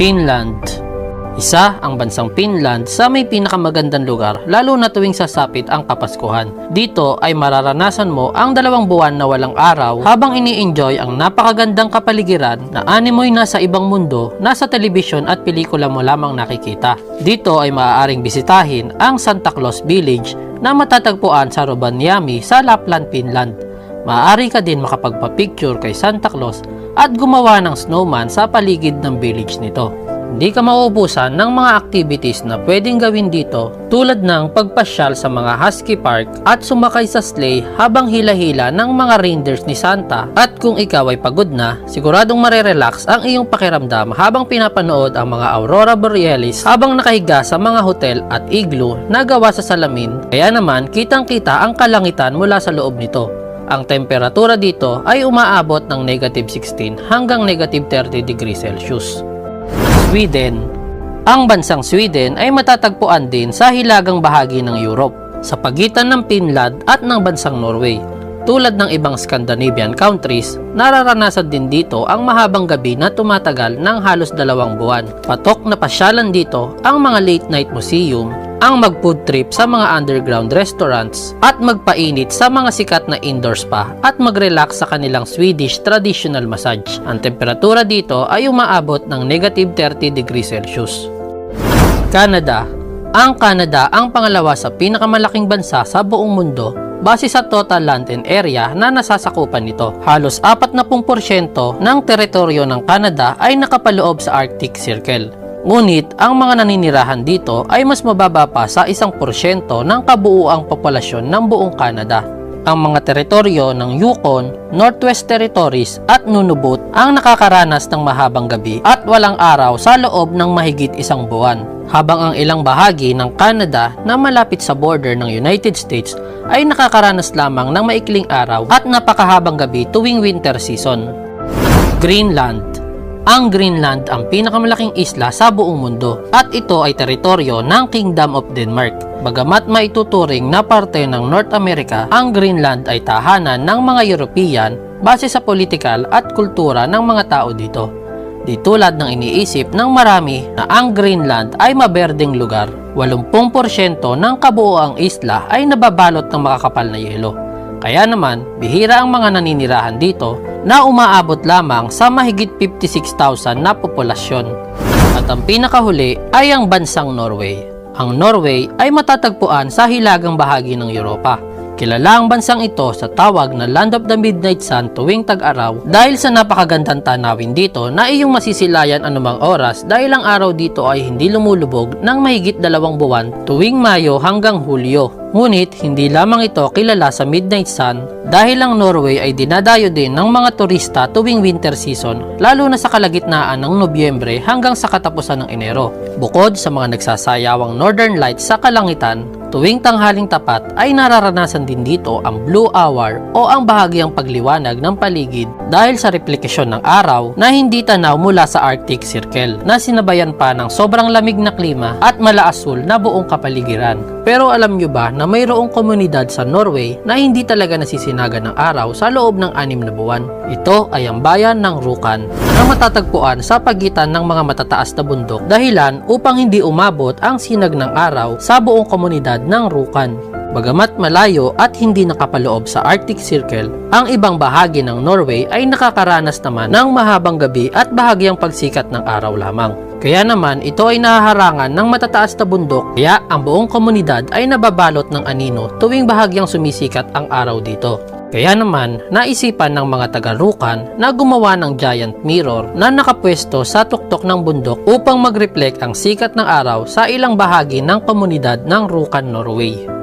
Finland. Isa ang bansang Finland sa may pinakamagandang lugar lalo na tuwing sasapit ang Kapaskuhan. Dito ay mararanasan mo ang 2 buwan na walang araw habang ini-enjoy ang napakagandang kapaligiran na animoy nasa ibang mundo, nasa telebisyon at pelikula mo lamang nakikita. Dito ay maaaring bisitahin ang Santa Claus Village na matatagpuan sa Rovaniemi sa Lapland, Finland. Maaari ka din makapagpa-picture kay Santa Claus at gumawa ng snowman sa paligid ng village nito. Hindi ka mauubusan ng mga activities na pwedeng gawin dito tulad ng pagpasyal sa mga Husky Park at sumakay sa sleigh habang hila-hila ng mga reindeers ni Santa. At kung ikaw ay pagod na, siguradong marerelax ang iyong pakiramdam habang pinapanood ang mga Aurora Borealis habang nakahiga sa mga hotel at igloo na gawa sa salamin. Kaya naman kitang-kita ang kalangitan mula sa loob nito. Ang temperatura dito ay umaabot ng -16 hanggang -30 degrees Celsius. Sweden. Ang bansang Sweden ay matatagpuan din sa hilagang bahagi ng Europe, sa pagitan ng Finland at ng bansang Norway. Tulad ng ibang Scandinavian countries, nararanasan din dito ang mahabang gabi na tumatagal ng halos 2 buwan. Patok na pasyalan dito ang mga late night museum, ang mag-food trip sa mga underground restaurants, at magpainit sa mga sikat na indoor spa at mag-relax sa kanilang Swedish traditional massage. Ang temperatura dito ay umaabot ng -30 degrees Celsius. Canada. Ang Canada ang pangalawa sa pinakamalaking bansa sa buong mundo base sa total land and area na nasasakupan nito. Halos 40% ng teritoryo ng Canada ay nakapaloob sa Arctic Circle. Ngunit ang mga naninirahan dito ay mas mababa pa sa 1% ng kabuuang populasyon ng buong Canada. Ang mga teritoryo ng Yukon, Northwest Territories at Nunavut ang nakakaranas ng mahabang gabi at walang araw sa loob ng mahigit 1 buwan. Habang ang ilang bahagi ng Canada na malapit sa border ng United States ay nakakaranas lamang ng maikling araw at napakahabang gabi tuwing winter season. Greenland. Ang Greenland ang pinakamalaking isla sa buong mundo at ito ay teritoryo ng Kingdom of Denmark. Bagamat maituturing na parte ng North America, ang Greenland ay tahanan ng mga European base sa politikal at kultura ng mga tao dito. Di tulad ng iniisip ng marami na ang Greenland ay maberdeng lugar, 80% ng kabuoang isla ay nababalot ng makakapal na yelo. Kaya naman, bihira ang mga naninirahan dito na umaabot lamang sa mahigit 56,000 na populasyon. At ang pinakahuli ay ang bansang Norway. Ang Norway ay matatagpuan sa hilagang bahagi ng Europa. Kilala ang bansang ito sa tawag na Land of the Midnight Sun tuwing tag-araw dahil sa napakagandang tanawin dito na iyong masisilayan anumang oras dahil ang araw dito ay hindi lumulubog ng mahigit 2 buwan tuwing Mayo hanggang Hulyo. Ngunit hindi lamang ito kilala sa Midnight Sun dahil ang Norway ay dinadayo din ng mga turista tuwing winter season lalo na sa kalagitnaan ng Nobyembre hanggang sa katapusan ng Enero. Bukod sa mga nagsasayawang Northern Lights sa kalangitan, tuwing tanghaling tapat ay nararanasan din dito ang Blue Hour o ang bahagyang pagliwanag ng paligid dahil sa replikasyon ng araw na hindi tanaw mula sa Arctic Circle na sinabayan pa ng sobrang lamig na klima at malaasul na buong kapaligiran. Pero alam nyo ba na mayroong komunidad sa Norway na hindi talaga nasisinaga ng araw sa loob ng 6 na buwan? Ito ay ang bayan ng Rjukan na matatagpuan sa pagitan ng mga matataas na bundok dahilan upang hindi umabot ang sinag ng araw sa buong komunidad ng Rjukan. Bagamat malayo at hindi nakapaloob sa Arctic Circle, ang ibang bahagi ng Norway ay nakakaranas naman ng mahabang gabi at bahagyang pagsikat ng araw lamang. Kaya naman ito ay nahaharangan ng matataas na bundok kaya ang buong komunidad ay nababalot ng anino tuwing bahagyang sumisikat ang araw dito. Kaya naman naisipan ng mga taga-Rjukan na gumawa ng giant mirror na nakapwesto sa tuktok ng bundok upang mag-reflect ang sikat ng araw sa ilang bahagi ng komunidad ng Rjukan, Norway.